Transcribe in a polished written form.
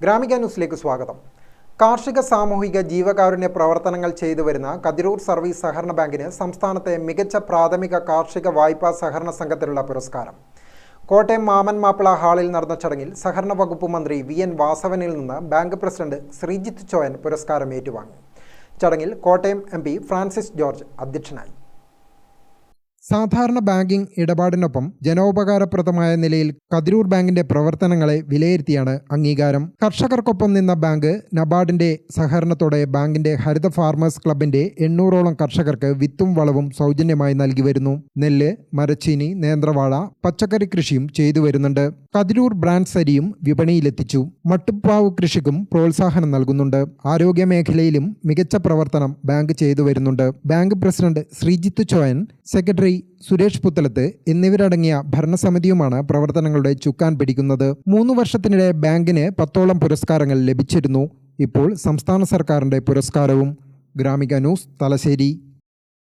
ഗ്രാമിക ന്യൂസിലേക്ക് സ്വാഗതം. കാർഷിക സാമൂഹിക ജീവകാരുണ്യ പ്രവർത്തനങ്ങൾ ചെയ്തുവരുന്ന കതിരൂർ സർവീസ് സഹകരണ ബാങ്കിന് സംസ്ഥാനത്തെ മികച്ച പ്രാഥമിക കാർഷിക വായ്പാ സഹകരണ സംഘത്തിനുള്ള പുരസ്കാരം. കോട്ടയം മാമൻ മാപ്പിള ഹാളിൽ നടന്ന ചടങ്ങിൽ സഹകരണ വകുപ്പ് മന്ത്രി വി.എൻ. വാസവനിൽ നിന്ന് ബാങ്ക് പ്രസിഡന്റ് ശ്രീജിത്ത് ചോയൻ പുരസ്കാരം ഏറ്റുവാങ്ങി. ചടങ്ങിൽ കോട്ടയം എം.പി. ഫ്രാൻസിസ് ജോർജ് അധ്യക്ഷനായി. സാധാരണ ബാങ്കിംഗ് ഇടപാടിനൊപ്പം ജനോപകാരപ്രദമായ നിലയിൽ കതിരൂർ ബാങ്കിന്റെ പ്രവർത്തനങ്ങളെ വിലയിരുത്തിയാണ് അംഗീകാരം. കർഷകർക്കൊപ്പം നിന്ന ബാങ്ക് നബാർഡിന്റെ സഹകരണത്തോടെ ബാങ്കിന്റെ ഹരിത ഫാർമേഴ്സ് ക്ലബിന്റെ 800ഓളം കർഷകർക്ക് വിത്തും വളവും സൗജന്യമായി നൽകി വരുന്നു. നെല്ല്, മരച്ചീനി, നേന്ത്രവാഴ, പച്ചക്കറി കൃഷിയും ചെയ്തു വരുന്നുണ്ട്. കതിരൂർ ബ്രാൻഡ് അരിയും വിപണിയിലെത്തിച്ചു. മട്ടുപ്ലാവ് കൃഷിക്കും പ്രോത്സാഹനം നൽകുന്നുണ്ട്. ആരോഗ്യ മേഖലയിലും മികച്ച പ്രവർത്തനം ബാങ്ക് ചെയ്തു വരുന്നുണ്ട്. Bank president Sreejith Choyan, secretary Suresh Puthalath എന്നിവരടങ്ങിയ ഭരണസമിതിയുമാണ് പ്രവർത്തനങ്ങളുടെ ചുക്കാൻ പിടിക്കുന്നത്. 3 വർഷത്തിനിടെ ബാങ്കിന് 10ഓളം പുരസ്കാരങ്ങൾ ലഭിച്ചിരുന്നു. ഇപ്പോൾ സംസ്ഥാന സർക്കാരിന്റെ പുരസ്കാരവും. ഗ്രാമിക ന്യൂസ്, തലശ്ശേരി.